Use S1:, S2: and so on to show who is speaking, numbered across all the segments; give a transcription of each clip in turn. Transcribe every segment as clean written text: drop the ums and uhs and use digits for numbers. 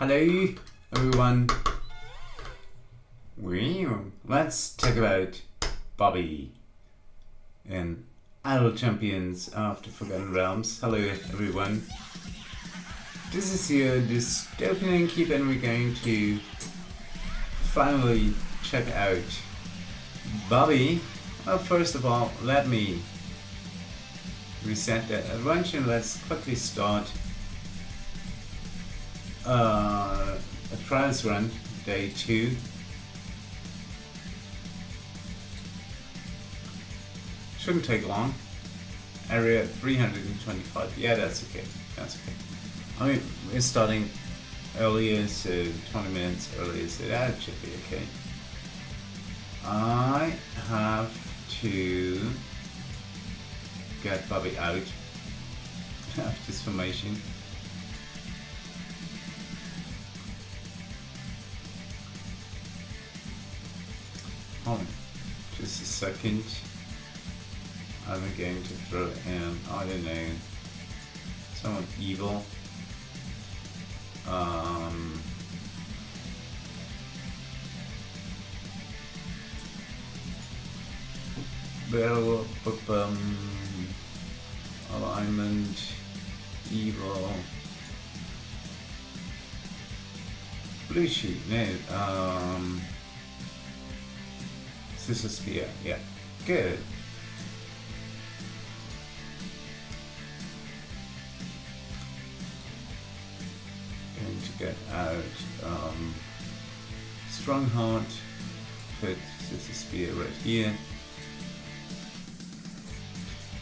S1: Hello everyone. Let's talk about Bobby and Idle Champions of the Forgotten Realms. Hello everyone. This is your Dystopian Keep, and we're going to finally check out Bobby. Well, first of all, let me reset that adventure and let's quickly start a trials run, day 2. Shouldn't take long. Area 325. Yeah, that's okay. That's okay. I mean, we're starting earlier, so 20 minutes earlier, so that should be okay. I have to get Bobby out of this formation. Hold on, just a second. I'm going to throw in, I don't know, someone evil. Barrel, alignment, evil, blue sheet, no, scissor spear, yeah, good. Going to get out Stronghold, put scissor spear right here.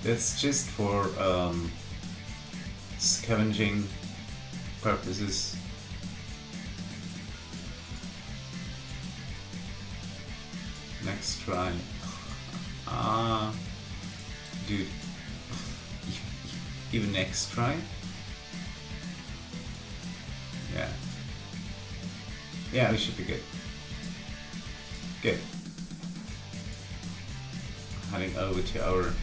S1: That's just for scavenging purposes. Next try. Dude. Even next try? Yeah. Yeah, we should be good. Good. Heading over to our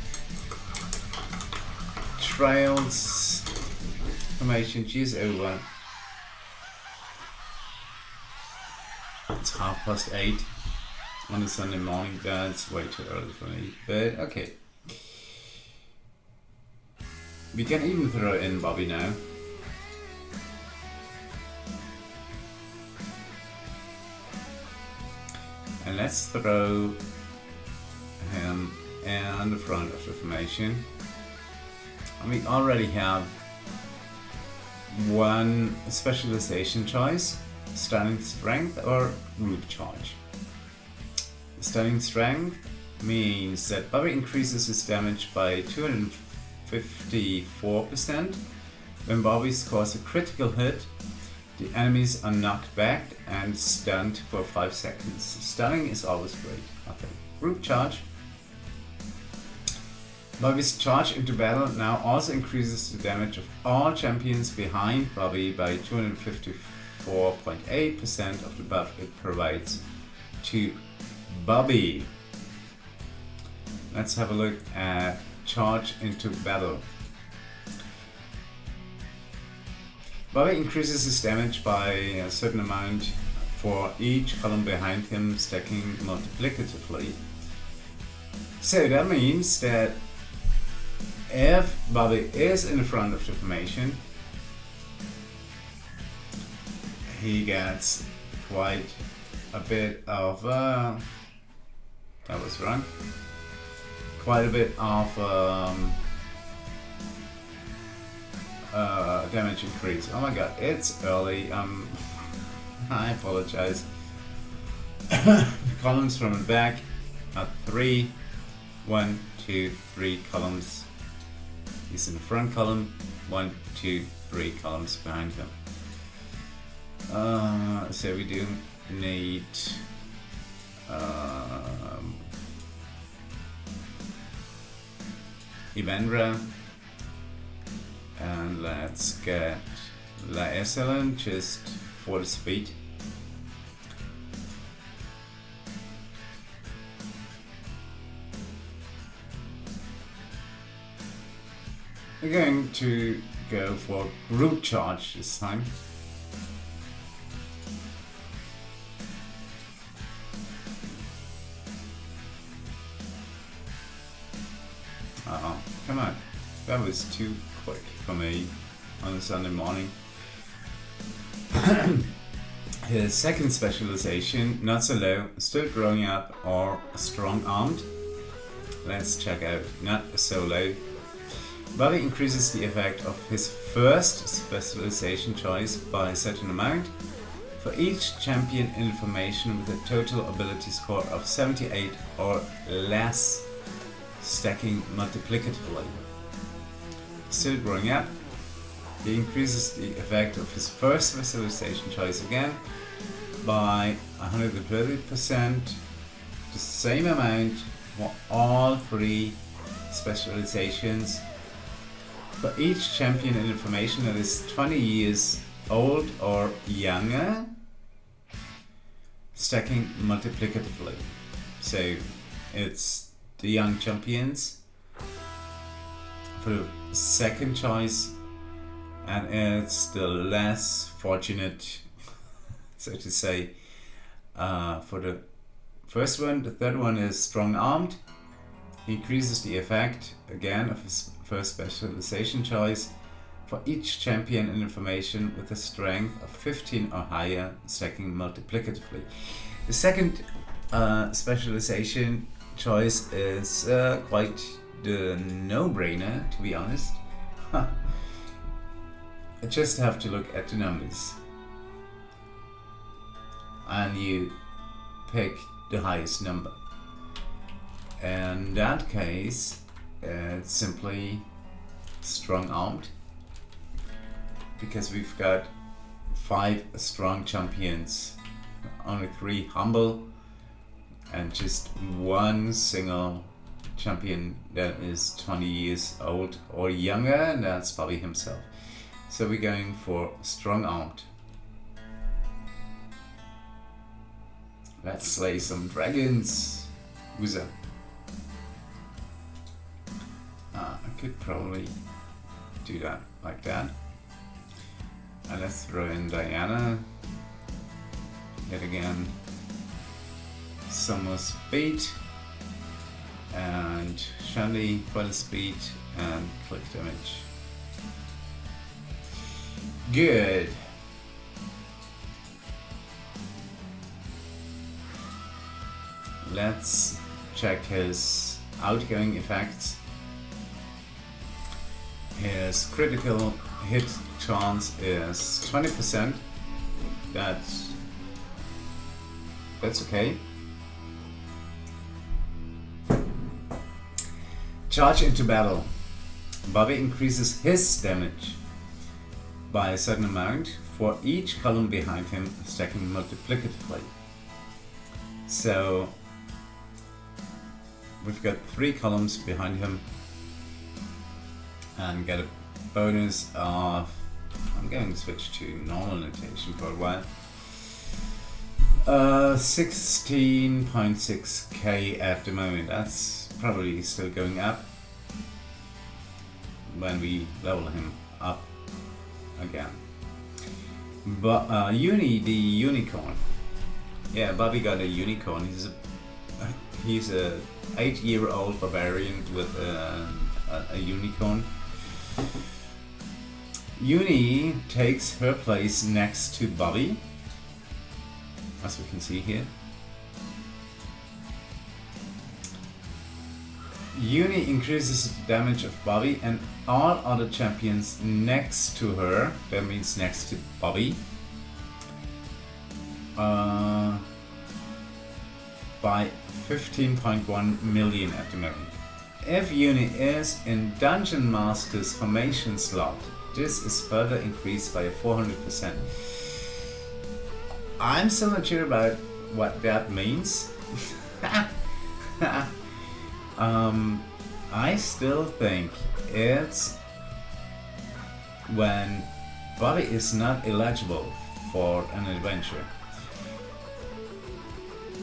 S1: trials formation. Choose over. It's 8:30 on a Sunday morning. That's way too early for me, but okay. We can even throw in Bobby now. And let's throw him in the front of the formation. And we already have one specialization choice: stunning strength or group charge. Stunning strength means that Bobby increases his damage by 254%. When Bobby scores a critical hit, the enemies are knocked back and stunned for 5 seconds. Stunning is always great. Okay. Group charge. Bobby's charge into battle now also increases the damage of all champions behind Bobby by 254.8% of the buff it provides to Bobby. Let's have a look at charge into battle. Bobby increases his damage by a certain amount for each column behind him, stacking multiplicatively. So that means that if Bobby is in the front of the formation, he gets quite a bit of that was wrong. Quite a bit of damage increase. Oh my god, it's early. I apologize. Columns from the back are 3. 1, 2, 3 columns. He's in the front column. 1, 2, 3 columns behind him. So we do need Evandra, and let's get La Excellent just for the speed. We're going to go for group charge this time. come on. That was too quick for me on a Sunday morning. His second specialization, not so low, still growing up or strong-armed. Let's check out not so low. Bobby increases the effect of his first specialization choice by a certain amount for each champion in formation with a total ability score of 78 or less, stacking multiplicatively. Still growing up, he increases the effect of his first specialization choice again by 130%, the same amount for all three specializations for each champion in information that is 20 years old or younger, stacking multiplicatively. So it's the young champions for the second choice, and it's the less fortunate, so to say, for the first one. The third one is strong-armed. He increases the effect again of his first specialization choice for each champion in information with a strength of 15 or higher, stacking multiplicatively. The second specialization choice is quite the no-brainer, to be honest. I just have to look at the numbers. And you pick the highest number. In that case, it's simply strong-armed, because we've got 5 strong champions, only 3 humble, and just one single champion that is 20 years old or younger, and that's Bobby himself. So we're going for strong-armed. Let's slay some dragons. Who's up? I could probably do that like that. And let's throw in Diana. Yet again, some more speed. And Shandy for the speed and click damage. Good. Let's check his outgoing effects. His critical hit chance is 20%. That's okay. Charge into battle. Bobby increases his damage by a certain amount for each column behind him, stacking multiplicatively. So we've got 3 columns behind him and get a bonus of, I'm going to switch to normal notation for a while, 16.6k at the moment. That's probably still going up when we level him up again. But the unicorn. Yeah, Bobby got a unicorn. He's a 8-year-old barbarian with a unicorn. Uni takes her place next to Bobby, as we can see here. Uni increases the damage of Bobby and all other champions next to her, that means next to Bobby, by 15.1 million at the moment. If Uni is in Dungeon Master's formation slot, this is further increased by 400%. I'm still not sure about what that means. I still think it's when Bobby is not eligible for an adventure.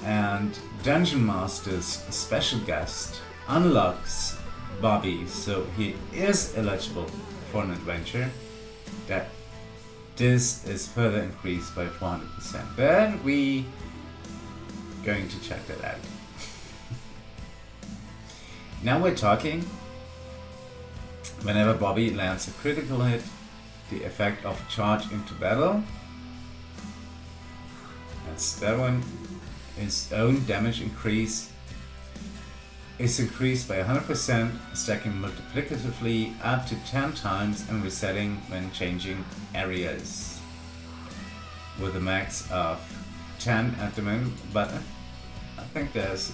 S1: And Dungeon Master's special guest unlocks Bobby, so he is eligible for an adventure, that this is further increased by 400%. But we going to check that out. Now we're talking. Whenever Bobby lands a critical hit, the effect of charge into battle, that's that one, his own damage increase is increased by 100%, stacking multiplicatively up to 10 times and resetting when changing areas. With a max of 10 at the moment, but I think there's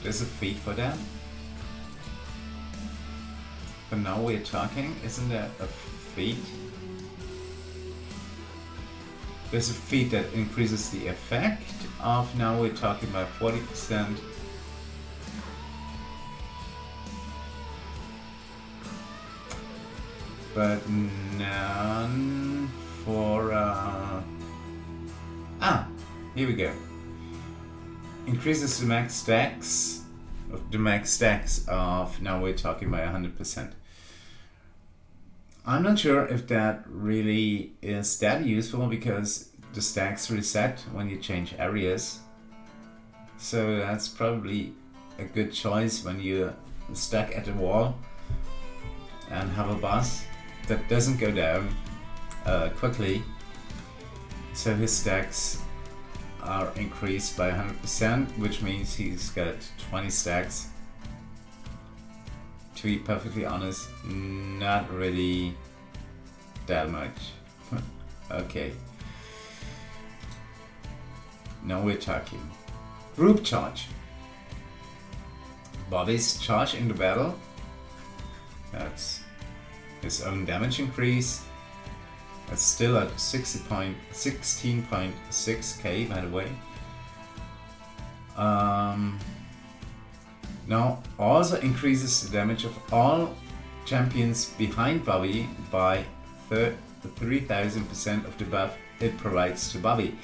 S1: a feat for that. But now we're talking, isn't there a feat? There's a feat that increases the effect of, now we're talking about 40%. But none for, here we go. Increases the max stacks of, now we're talking by 100%. I'm not sure if that really is that useful because the stacks reset when you change areas. So that's probably a good choice when you're stuck at the wall and have a boss that doesn't go down quickly. So his stacks are increased by 100%, which means he's got 20 stacks. To be perfectly honest, not really that much. Okay. Now we're talking. Group charge. Bobby's charge into battle. That's his own damage increase. That's still at 16.6k, by the way. Now also increases the damage of all champions behind Bobby by 3000% of the buff it provides to Bobby.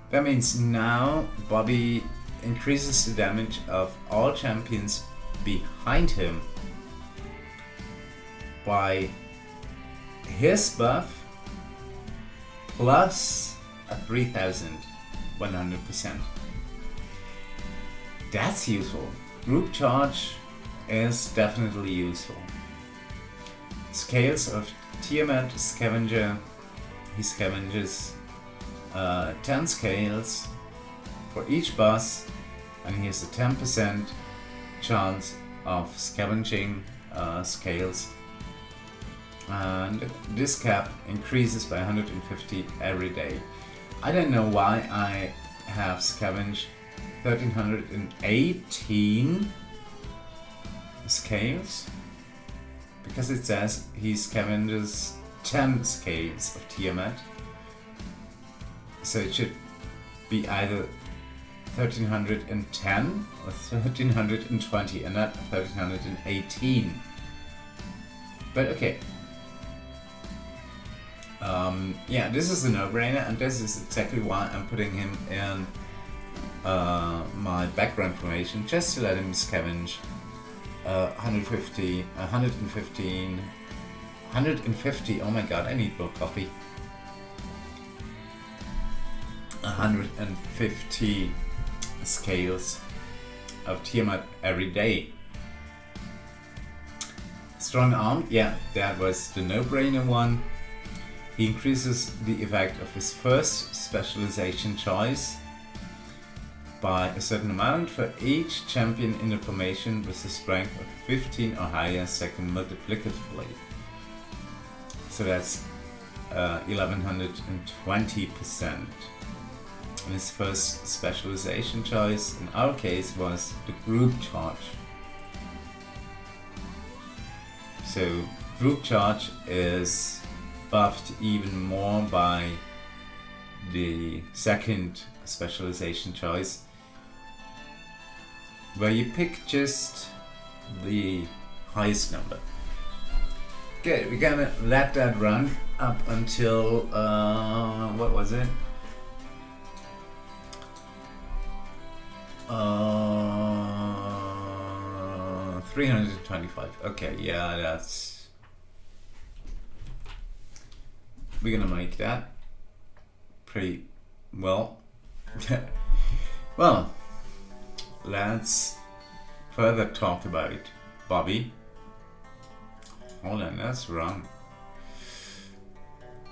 S1: That means now Bobby increases the damage of all champions behind him by his buff plus a 3100%. That's useful. Group charge is definitely useful. Scales of Tiamat Scavenger. He scavenges 10 scales for each boss, and he has a 10% chance of scavenging scales. And this cap increases by 150 every day. I don't know why I have scavenged 1318 scales, because it says he scavenges 10 scales of Tiamat, so it should be either 1310 or 1320 and not 1318. But okay. Yeah, this is a no-brainer, and this is exactly why I'm putting him in my background information, just to let him scavenge 150, 115, 150, oh my god, I need more coffee. 150 scales of Tiamat every day. Strong arm, yeah, that was the no-brainer one. He increases the effect of his first specialization choice by a certain amount for each champion in the formation with a strength of 15 or higher, second multiplicatively. So that's 1120%. And his first specialization choice in our case was the group charge. So group charge is buffed even more by the second specialization choice, where you pick just the highest number. Okay, we're gonna let that run up until what was it? 325. Okay, yeah, that's. We're gonna make that pretty well. Well, let's further talk about Bobby. hold on, that's wrong.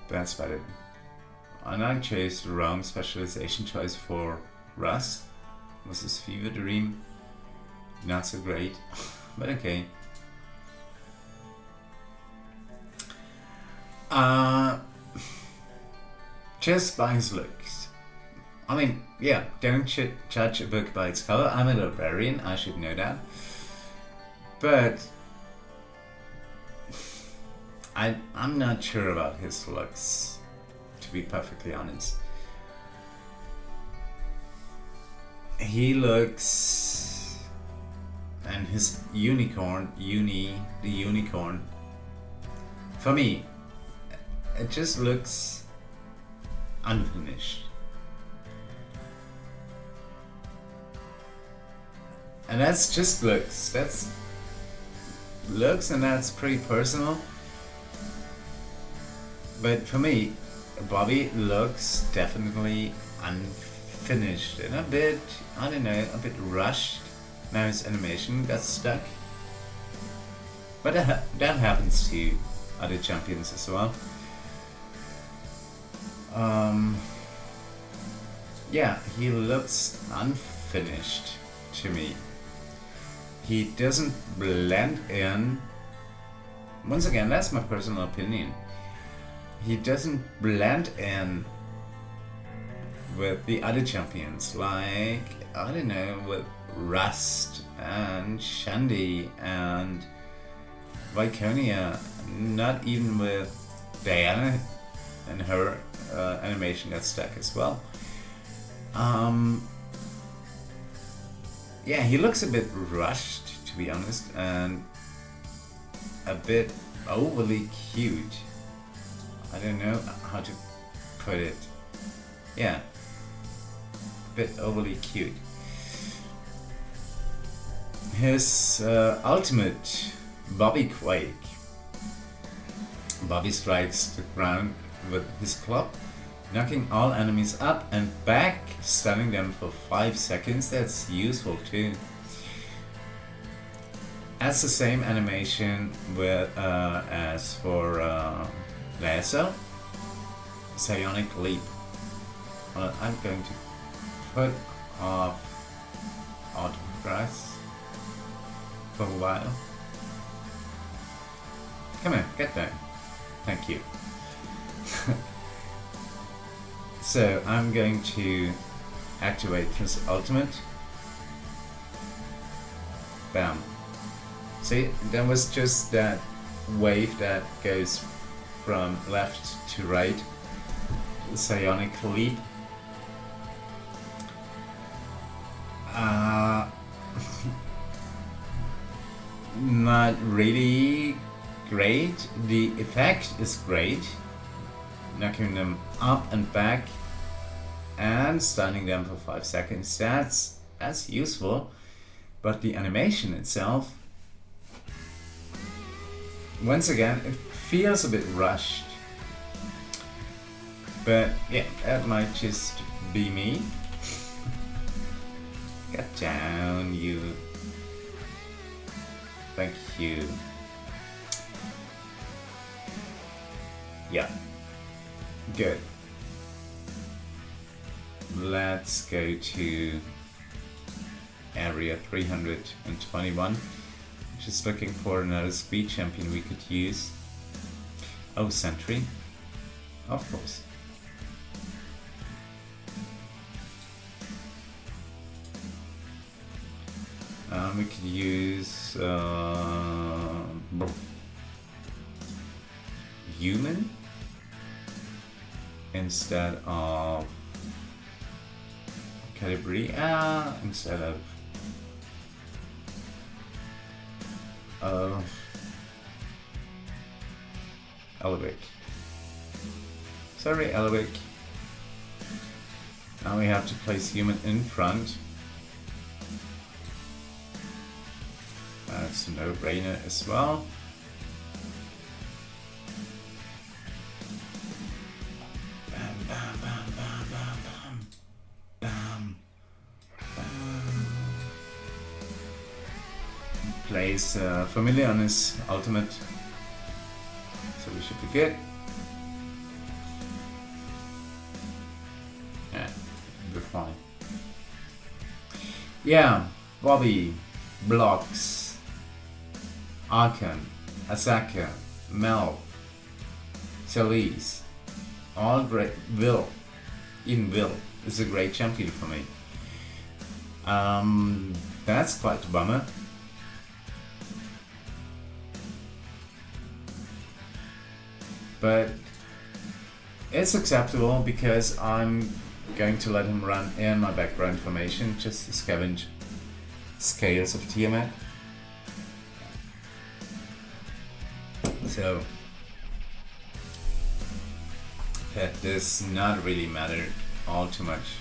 S1: That's better. And I chose the wrong specialization choice for Rust. Was this Fever Dream? Not so great, but okay. Just by his looks. I mean, yeah, don't judge a book by its cover. I'm a Babarian, I should know that. But I'm not sure about his looks, to be perfectly honest. He looks, and his unicorn, the unicorn, for me, it just looks unfinished. And that's just looks. That's looks, and that's pretty personal. But for me, Bobby looks definitely unfinished and a bit, I don't know, a bit rushed. Now his animation got stuck. But that happens to other champions as well. Yeah, he looks unfinished to me. He doesn't blend in. Once again, that's my personal opinion. He doesn't blend in with the other champions, like, I don't know, with Rust and Shandy and Viconia, not even with Diana, and her animation got stuck as well. Yeah, he looks a bit rushed, to be honest, and a bit overly cute. I don't know how to put it. Yeah, a bit overly cute. His ultimate, Bobby Quake. Bobby strikes the ground with his club, knocking all enemies up and back, stunning them for 5 seconds. That's useful too. As the same animation with as for Lasso, Psionic Leap. Well, I'm going to put off autographs for a while. Come on, get there. Thank you. So I'm going to activate his ultimate. Bam. See, there was just that wave that goes from left to right. The Psionic Leap. Not really great. The effect is great. Knocking them up and back and stunning them for 5 seconds. That's useful. But the animation itself, once again, it feels a bit rushed. But yeah, that might just be me. Get down, you. Thank you. Yeah. Good. Let's go to area 321. Just looking for another speed champion we could use. Oh, Sentry. Of course. We could use human instead of Calibri, instead of Elwick. Sorry, Elwick. Now we have to place human in front. That's a no-brainer as well. Bam, bam, bam, bam, bam, bam. Bam, bam. Plays Familiar on his ultimate. pretty good. Yeah, we're fine. Yeah, Bobby blocks Arkan, Asaka, Mel, Celise, all great. Will, even Will is a great champion for me. That's quite a bummer. But it's acceptable because I'm going to let him run in my background formation just to scavenge scales of Tiamat. So that does not really matter all too much.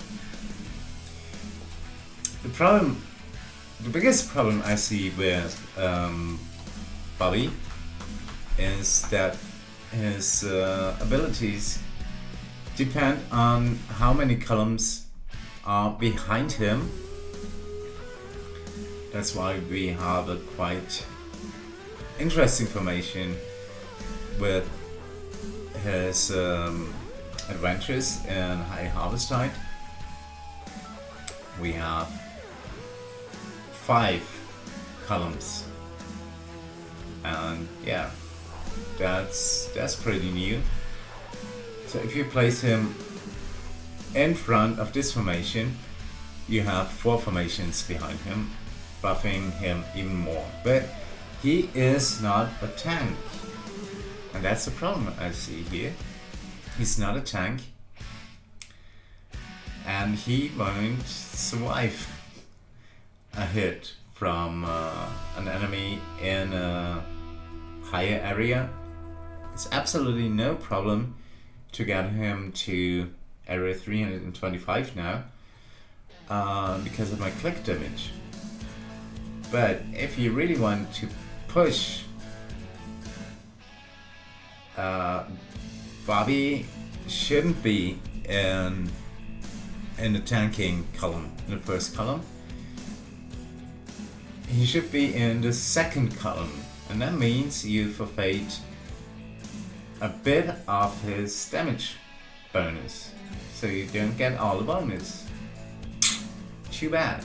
S1: The biggest problem I see with Bobby is that his abilities depend on how many columns are behind him. That's why we have a quite interesting formation with his adventures in High Harvestide. We have 5 columns, and yeah, that's pretty new. So if you place him in front of this formation, you have 4 formations behind him, buffing him even more. But he is not a tank, and that's the problem I see here. He's not a tank, and he won't survive a hit from an enemy in a higher area. It's absolutely no problem to get him to area 325 now because of my click damage. But if you really want to push Bobby shouldn't be in the tanking column, in the first column. He should be in the second column, and that means you forfeit a bit of his damage bonus, so you don't get all the bonus. Too bad.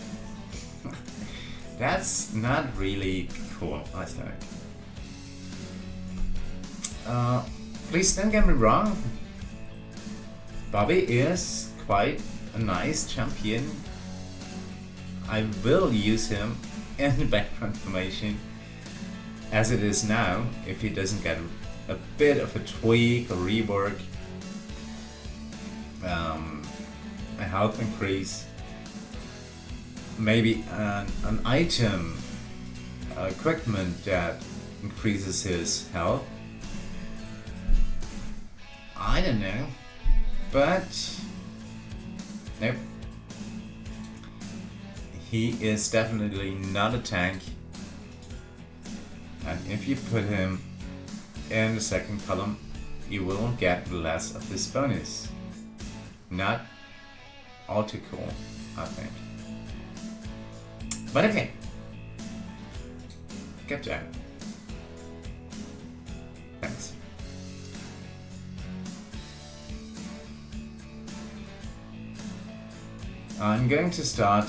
S1: That's not really cool, I think. Please don't get me wrong, Bobby is quite a nice champion. I will use him in the background formation as it is now, if he doesn't get a bit of a tweak or rework, a health increase, maybe an item, equipment that increases his health. I don't know, but nope. He is definitely not a tank, and if you put him in the second column, you will get less of this bonus. Not all too cool, I think. But okay. Good job. Thanks. I'm going to start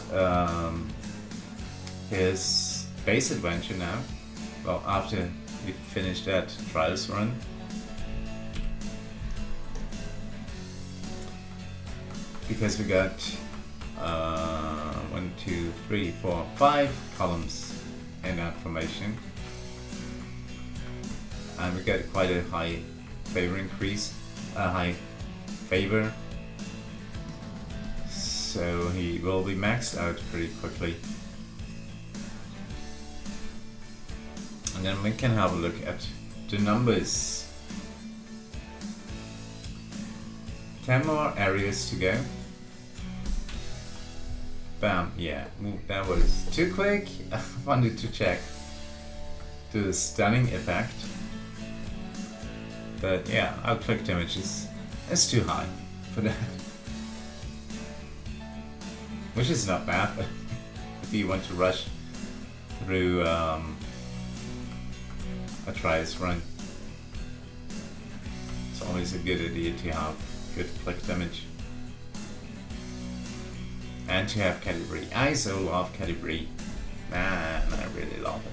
S1: his base adventure now. Well, after we finish that trials run. Because we got 1, 2, 3, 4, 5 columns in that formation. And we got quite a high favor increase, high favor. So he will be maxed out pretty quickly. And then we can have a look at the numbers. 10 more areas to go. Bam, yeah, that was too quick. I wanted to check the stunning effect. But yeah, our click damage is too high for that. Which is not bad, but if you want to rush through a trials run. always a good idea to have good click damage. And to have calibre. I so love calibre. Man, I really love it.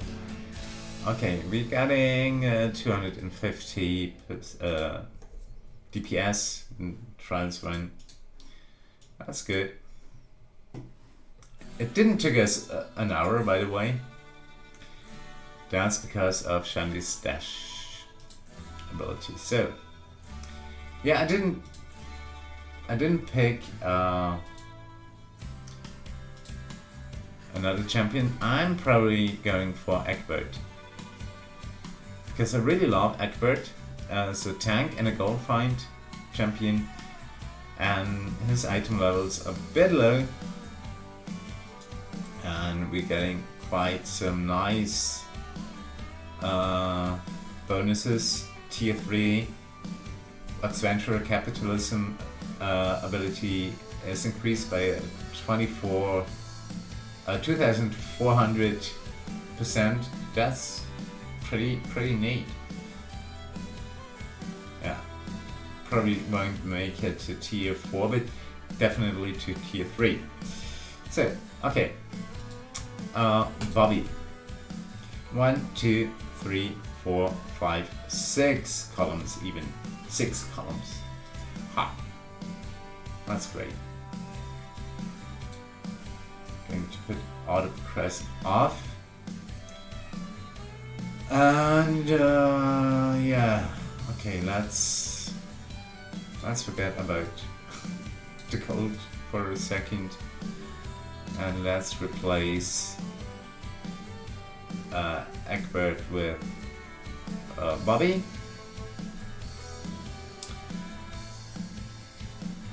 S1: Okay, we're getting 250 DPS in trials run. That's good. It didn't take us an hour, by the way. That's because of Shandy's dash ability. So, yeah, I didn't pick another champion. I'm probably going for Egbert because I really love Egbert as a tank and a gold find champion, and his item levels are a bit low, and we're getting quite some nice bonuses. Tier 3 Adventurer Capitalism ability is increased by 2,400%. That's pretty neat. Yeah, probably won't make it to tier 4, but definitely to tier 3. So, okay. Bobby. 1, 2, 3, 4, 5, 6 columns, even 6 columns. Ha! That's great. Going to put auto press off. And yeah, okay, let's forget about the code for a second, and let's replace Egbert with Bobby.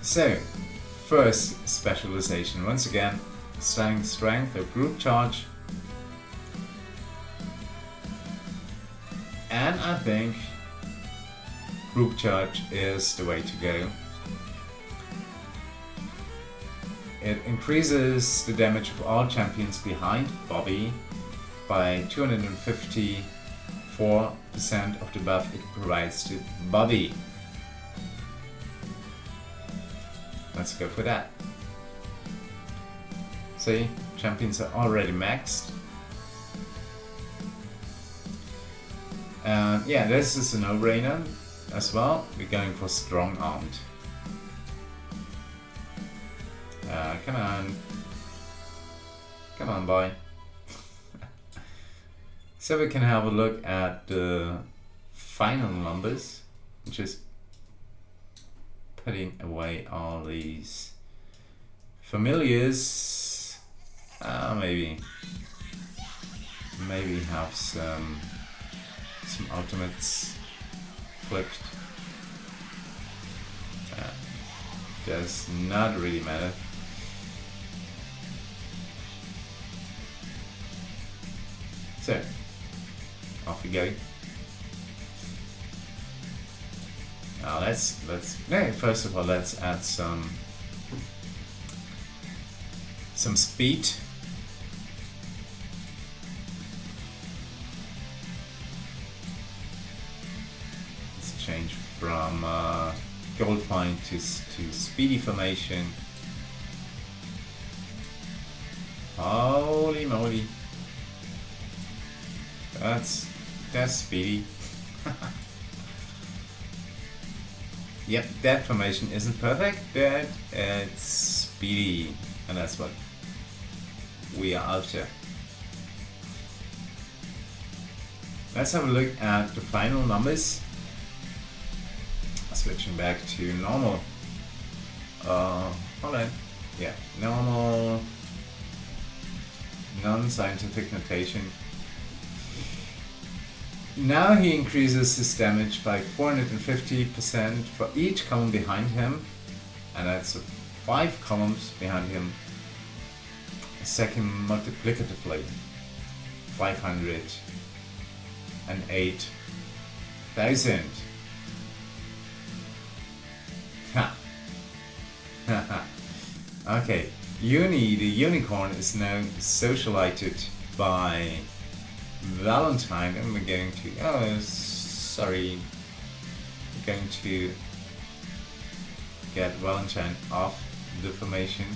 S1: So, first specialization, once again, stunning strength or group charge. And I think group charge is the way to go. It increases the damage of all champions behind Bobby by 254% of the buff it provides to Bobby. Let's go for that. See, champions are already maxed. And yeah, this is a no-brainer as well. We're going for strong armed. Come on, boy. So we can have a look at the final numbers, just putting away all these familiars. Maybe have some ultimates flipped. Does not really matter. So, off we go. Now first of all, let's add some speed. Let's change from gold find to speedy formation. Holy moly! That's speedy. Yep, that formation isn't perfect, but it's speedy, and that's what we are after. Let's have a look at the final numbers. Switching back to normal. Hold on. Yeah, normal, non-scientific notation. Now he increases his damage by 450% for each column behind him, and that's 5 columns behind him. Second multiplicatively, 508,000. Okay, Uni, the unicorn, is now socialized by Valentine, and we're going to going to get Valentine off the formation.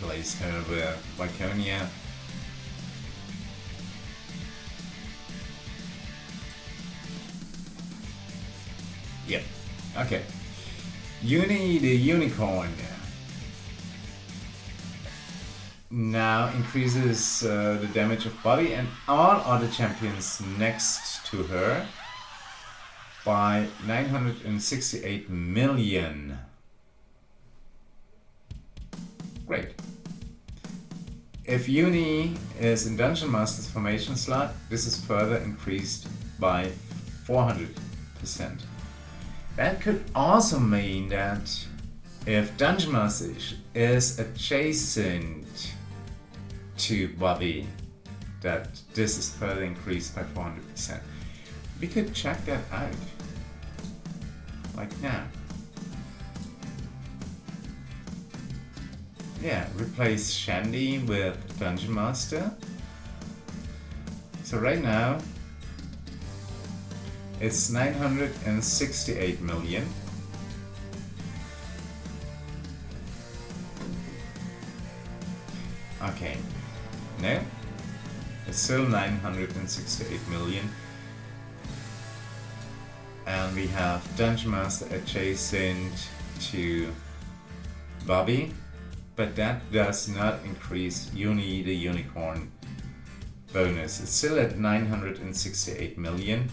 S1: Replace her with Viconia. Yep. Okay. Uni the Unicorn now increases the damage of body and all other champions next to her by 968 million. Great. If Uni is in Dungeon Master's formation slot, this is further increased by 400%. That could also mean that if Dungeon Master is adjacent to Bobby, that this is further increased by 400%. We could check that out, like now. Yeah, replace Shandy with Dungeon Master. So right now, it's 968 million. Okay, no, it's still 968 million. And we have Dungeon Master adjacent to Bobby, but that does not increase Uni the Unicorn bonus. It's still at 968 million.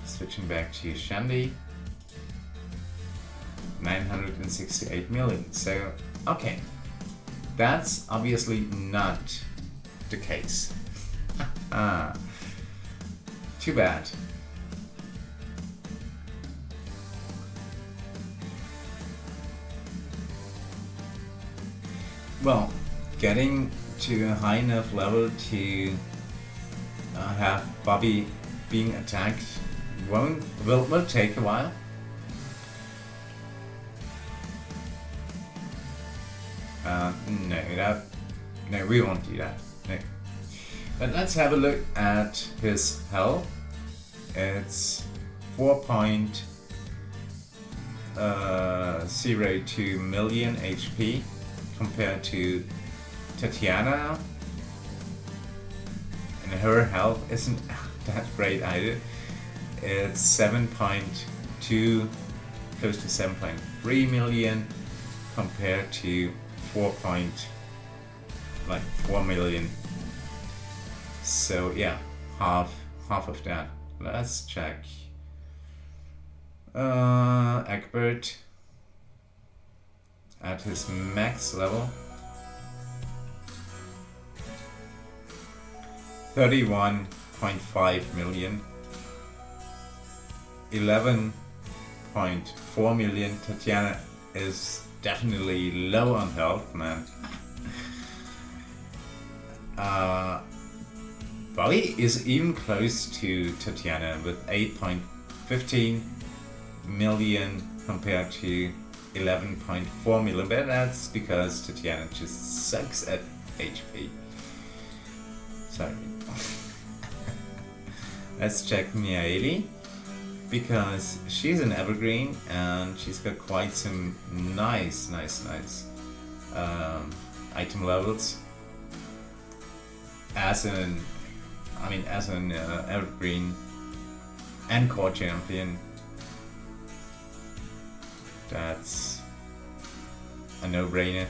S1: Switching back to Shandy, 968 million. So, okay, that's obviously not the case. Too bad. Well, getting to a high enough level to have Bobby being attacked will take a while. No, we won't do that. No. But let's have a look at his health. It's 4.02 million HP compared to Tatiana, and her health isn't that great either. It's 7.2, close to 7.3 million compared to 4 million. So yeah, half of that. Let's check. Egbert at his max level, 31.5 million. 11.4 million. Tatiana is definitely low on health, man. Bobby is even close to Tatiana with 8.15 million compared to 11.4 million, but that's because Tatiana just sucks at HP. Sorry. Let's check Miaeli, because she's an evergreen and she's got quite some nice item levels as an evergreen and core champion. That's a no-brainer.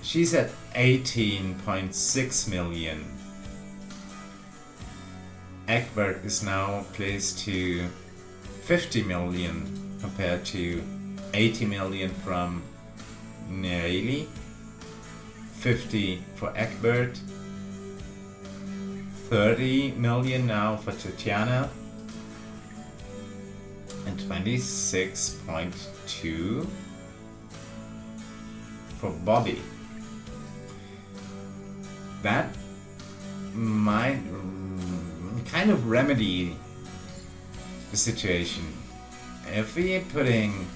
S1: She's at 18.6 million. Egbert is now placed to 50 million compared to 80 million from Neaeli, 50 for Egbert, 30 million now for Tatiana, and 26.2 for Bobby. That might kind of remedy the situation. If we're putting...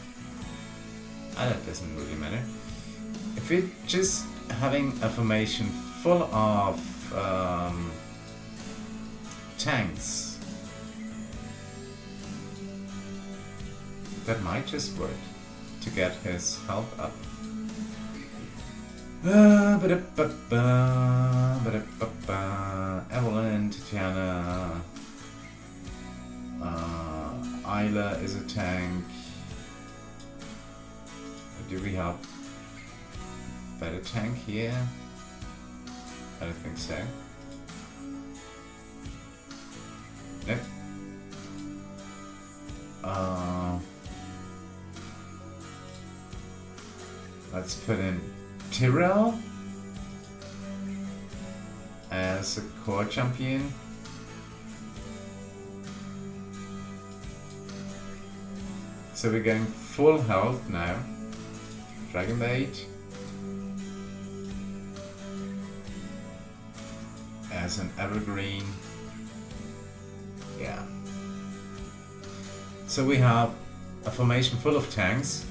S1: that doesn't really matter. If we're just having a formation full of tanks. That might just work to get his health up. Evelyn, Tatiana, Isla is a tank. Do we have a better tank here? I don't think so. Nope. Let's put in Tyrell as a core champion. So we're going full health now. Dragonbait as an evergreen. Yeah. So we have a formation full of tanks.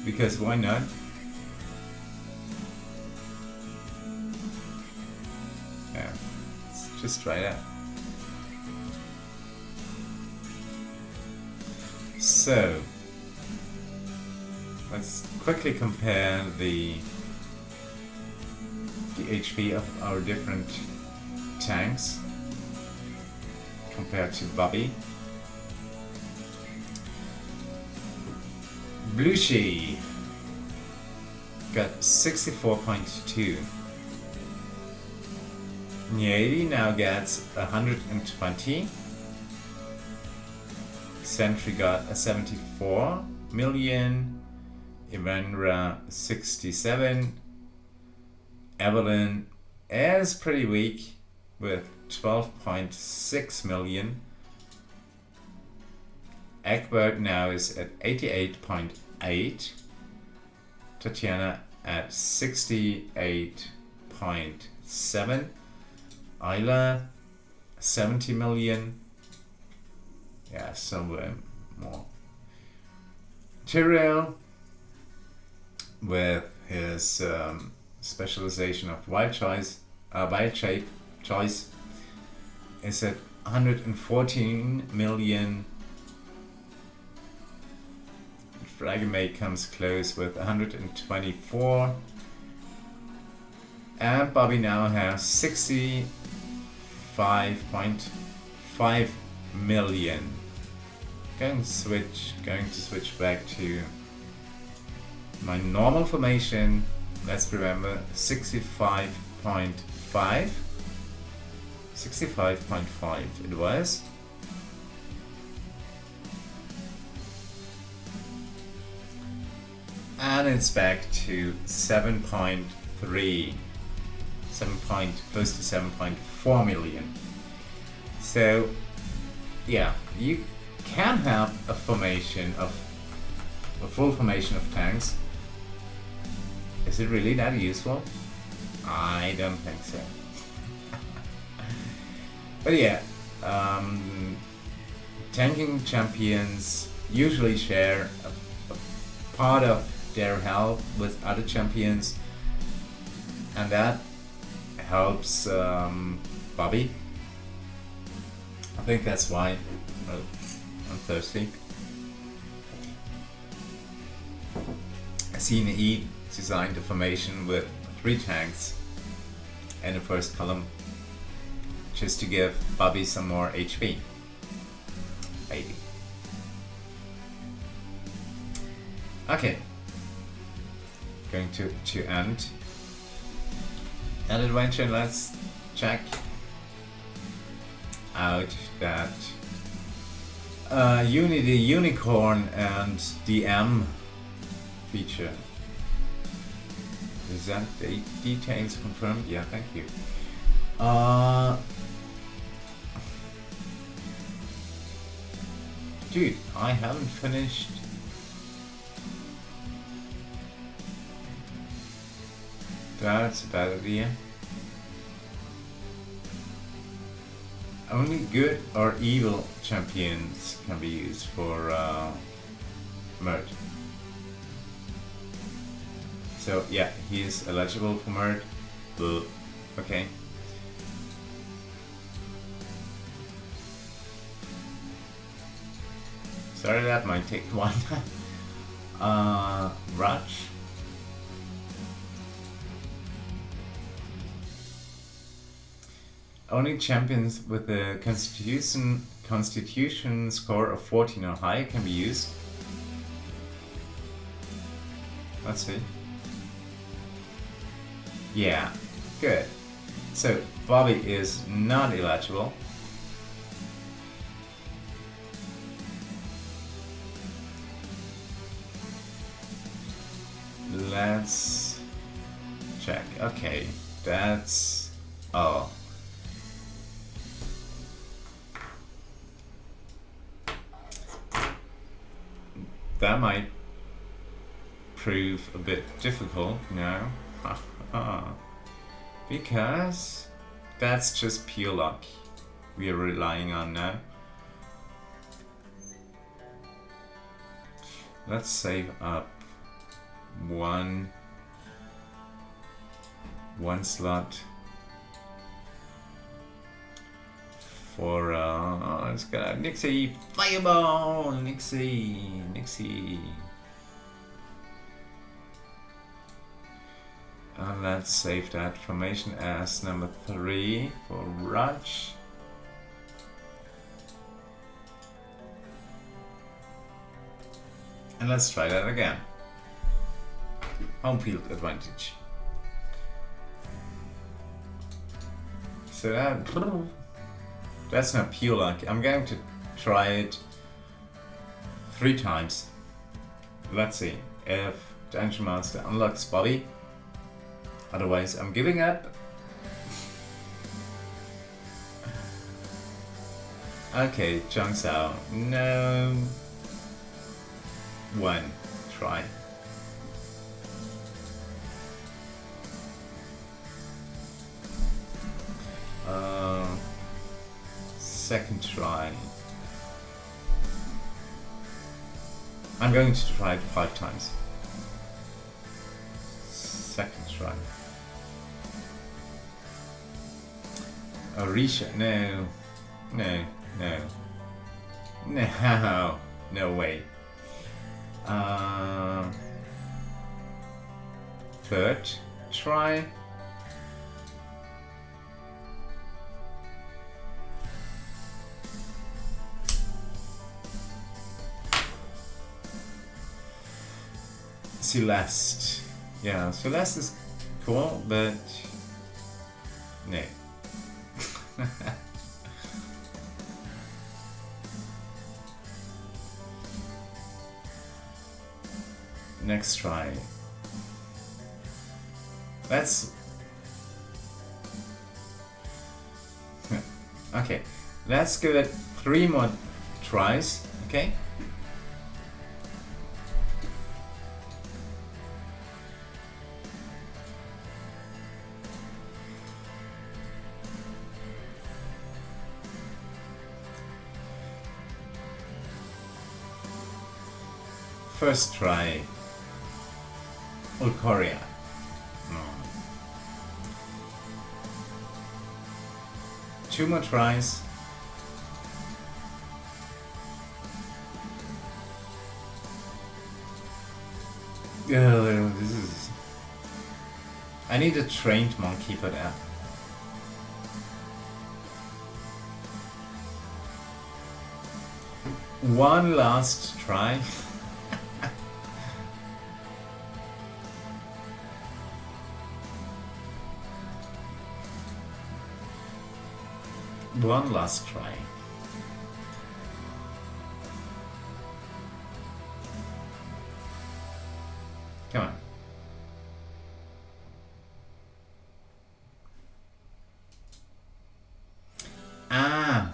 S1: Because why not? Yeah, let's just try that. So let's quickly compare the HP of our different tanks compared to Bobby. Blueshy got 64.2. Nieri now gets 120. Sentry got a 74 million. Ivanra 67. Evelyn is pretty weak with 12.6 million. Egbert now is at 88.8. Tatiana at 68.7. Isla 70 million. Yeah, somewhere more. Tyrell with his specialization of wild shape choice is at 114 million. Dragonbait comes close with 124. And Bobby now has 65.5 million. Going to switch back to my normal formation. Let's remember 65.5. 65.5 it was. And it's back to 7.3. Close to 7.4 million. So yeah, you can have a full formation of tanks. Is it really that useful? I don't think so. But yeah, tanking champions usually share a part of their health with other champions, and that helps Bobby. I think that's why. Oh, I'm thirsty. CNE designed a formation with 3 tanks in the first column, just to give Bobby some more HP. Maybe. Okay. Going to end an adventure. Let's check out that Unity Unicorn and DM feature. Is that the details confirmed? Yeah, thank you. Dude, I haven't finished. That's a bad idea. Only good or evil champions can be used for merge. So yeah, he is eligible for merit. Okay. Sorry, that might take one. Raj. Only champions with a constitution score of 14 or higher can be used. Let's see. Yeah, good. So Bobby is not eligible. Let's check. Okay, that's... oh. That might prove a bit difficult now. Because that's just pure luck we are relying on now. Let's save up one slot for let's go Nixie Fireball. Nixie. And let's save that formation as number 3 for Raj. And let's try that again. Home field advantage. So that's not pure luck. I'm going to try it 3 times. Let's see if Dungeon Master unlocks Bobby. Otherwise, I'm giving up. Okay, Zhang Sao. No. 1 try. Second try. I'm going to try it 5 times. Second try. Orisha, no, no way. Third try. Celeste. Yeah, Celeste is cool, but no. Next try. Let's... okay, let's give it 3 more tries, okay? First try. Ulcoria. 2 more tries. Oh, this is... I need a trained monkey for that. One last try. One last try. Come on. Ah,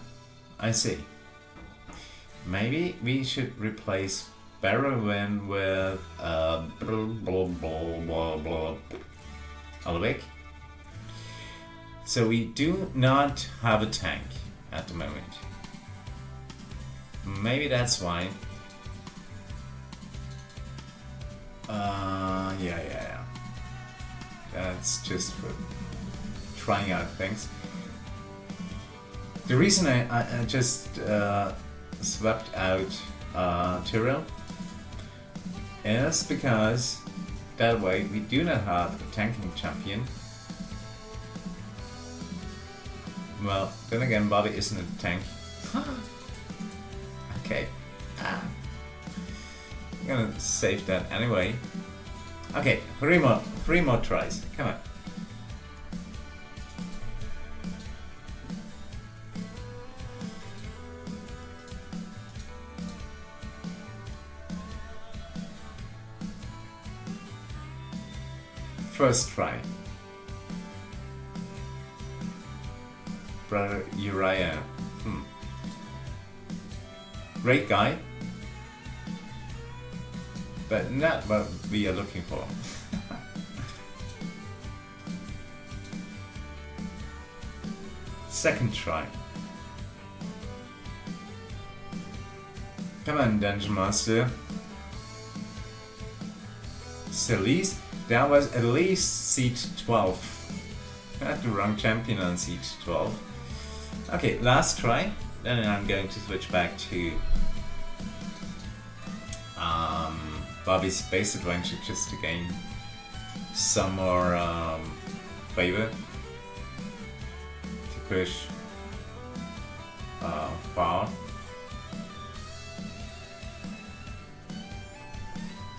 S1: I see. Maybe we should replace Babarian with Alvik. So we do not have a tank at the moment. Maybe that's why. Yeah. That's just for trying out things. The reason I just swapped out Tyrell is because that way we do not have a tanking champion. Well, then again, Bobby isn't a tank. Okay. I'm gonna save that anyway. Okay, three more tries. Come on. First try. Brother Uriah. Great guy. But not what we are looking for. Second try. Come on, Dungeon Master. Celeste? That was at least seat 12. I had the wrong champion on seat 12. Okay, last try. Then I'm going to switch back to Bobby's Space Adventure just to gain some more favor to push far.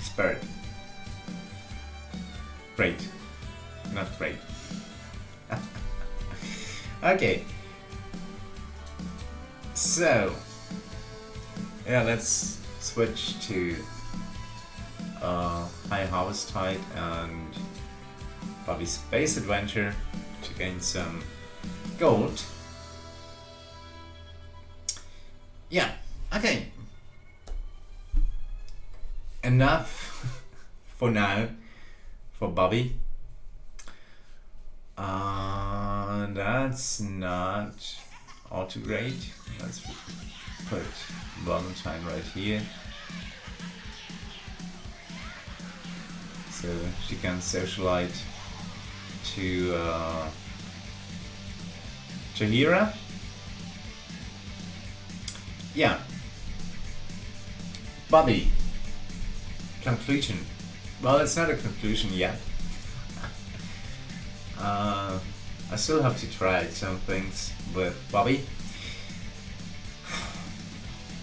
S1: Spirit. Great. Not great. Okay. So, yeah, let's switch to High Harvest Tide and Bobby's Space Adventure to gain some gold. Yeah, okay. Enough for now for Bobby. That's not all too great. Let's put Valentine right here, so she can socialite to Jahira. Yeah. Bobby. Conclusion. Well, it's not a conclusion yet. I still have to try some things with Bobby.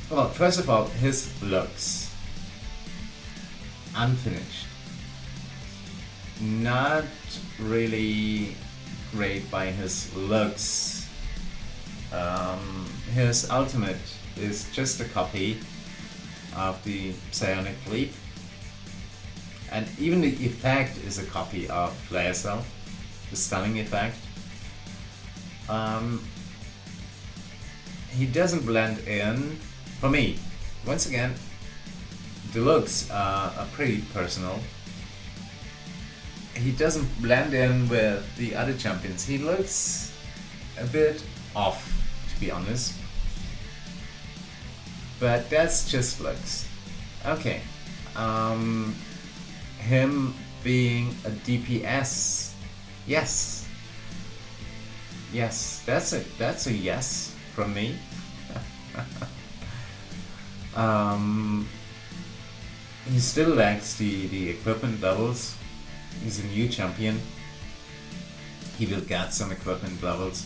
S1: Well, first of all, his looks. Unfinished. Not really great by his looks. His ultimate is just a copy of the Psionic Leap. And even the effect is a copy of Flare Cell, the stunning effect. He doesn't blend in, for me. Once again, the looks are pretty personal. He doesn't blend in with the other champions. He looks a bit off, to be honest. But that's just looks. Okay. Him being a DPS, yes. Yes, that's a yes from me. He still lacks the equipment levels. He's a new champion. He will get some equipment levels.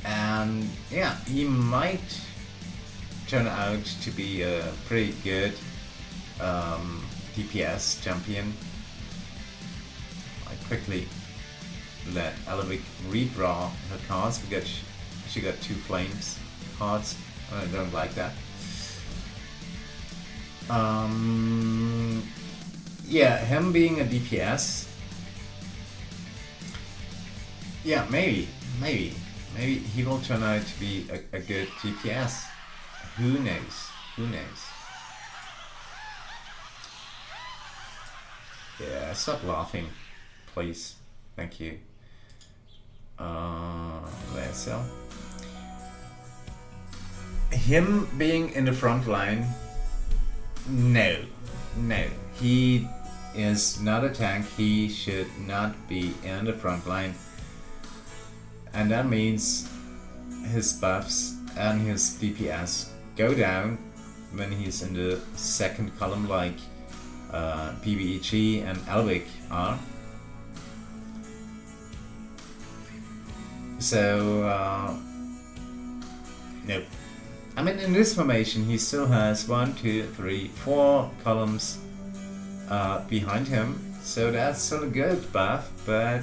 S1: And yeah, he might turn out to be a pretty good DPS champion. I quickly let Elevik redraw her cards because she got 2 flames cards. I don't like that. Yeah, him being a DPS. Yeah, maybe he will turn out to be a good DPS. Who knows? Who knows? Yeah, stop laughing, please. Thank you. Let's so. Him being in the front line, no. He is not a tank, he should not be in the front line. And that means his buffs and his DPS go down when he's in the second column, like PvEG and Elvic are. So, no. I mean, in this formation, he still has 1, 2, 3, 4 columns behind him. So that's still a good buff, but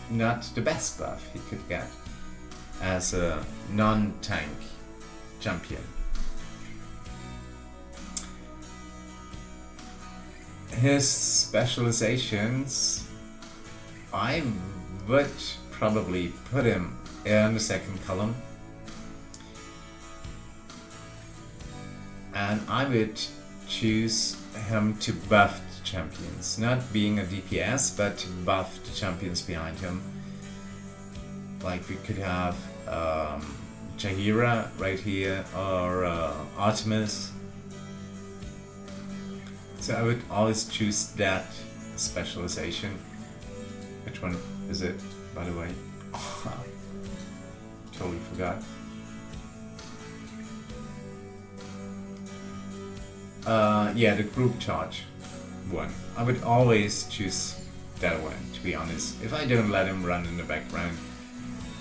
S1: not the best buff he could get as a non-tank champion. His specializations, I would probably put him in the second column, and I would choose him to buff the champions, not being a DPS, but to buff the champions behind him. Like we could have Jaheira right here, or Artemis. So I would always choose that specialization. Which one is it, by the way? Totally forgot. Yeah, the group charge one. I would always choose that one, to be honest. If I don't let him run in the background,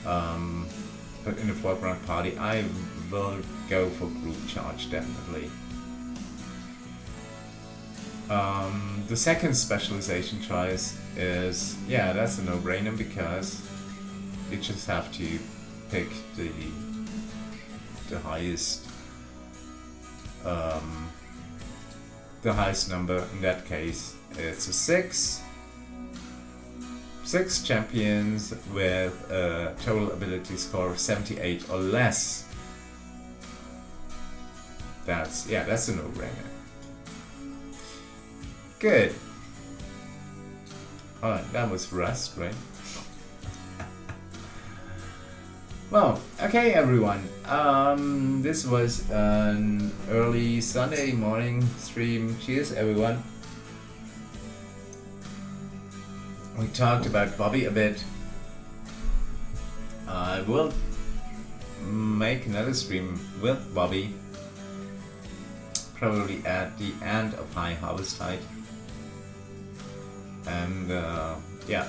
S1: but in the foreground party, I will go for group charge, definitely. The second specialization choice is, yeah, that's a no-brainer, because you just have to pick the highest number. In that case, it's a 6 champions with a total ability score of 78 or less. That's a no-brainer. Good. Alright, that was Rust, right? Well, okay everyone. This was an early Sunday morning stream. Cheers everyone. We talked about Bobby a bit. I will make another stream with Bobby, probably at the end of High Harvest Tide. And yeah,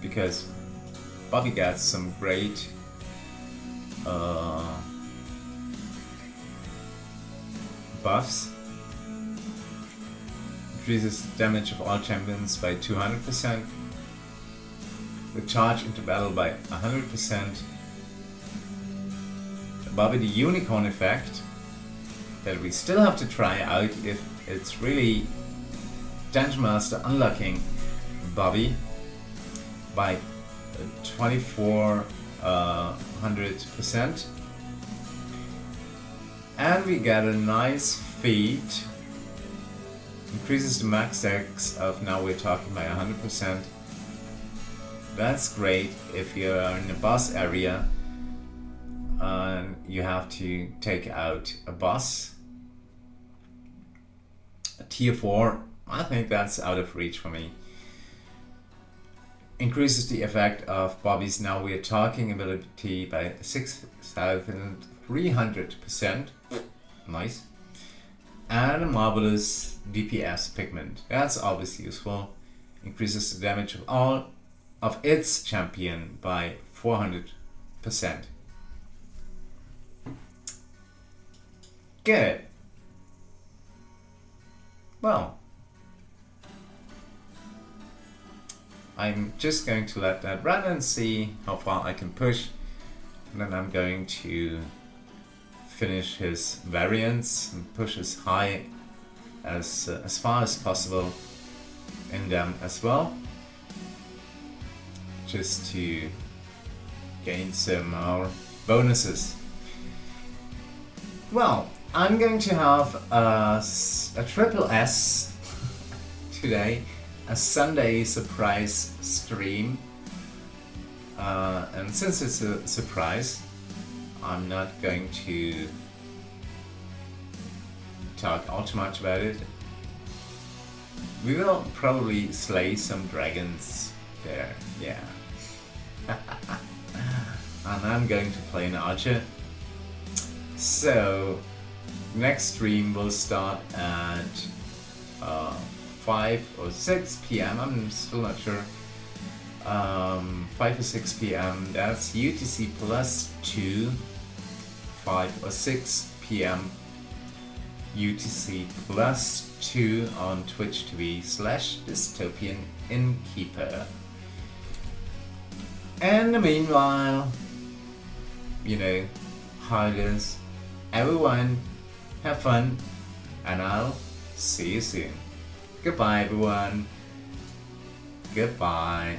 S1: because Bobby gets some great buffs. Increases damage of all champions by 200%. The charge into battle by 100%. Bobby the Unicorn effect that we still have to try out if it's really Dungeon Master unlocking Bobby by 2400%. And we get a nice feat. Increases the max dex of, now we're talking by 100%. That's great if you're in a boss area and you have to take out a boss. A tier 4, I think that's out of reach for me. Increases the effect of Bobby's Now We're Talking ability by 6300%. Nice. And a marvelous DPS pigment. That's obviously useful. Increases the damage of all of its champion by 400%. Good. Well, I'm just going to let that run and see how far I can push, and then I'm going to finish his variants and push as high as far as possible in them as well, just to gain some more bonuses. Well, I'm going to have a triple S today, a Sunday surprise stream, and since it's a surprise, I'm not going to talk all too much about it. We will probably slay some dragons there, yeah. And I'm going to play an archer. So, next stream will start at 5 or 6 p.m. I'm still not sure. 5 or 6 p.m. That's UTC plus 2. 5 or 6 p.m. UTC plus 2 on Twitch TV/Dystopian Innkeeper. And meanwhile, you know how it is. Everyone, have fun, and I'll see you soon. Goodbye, everyone. Goodbye.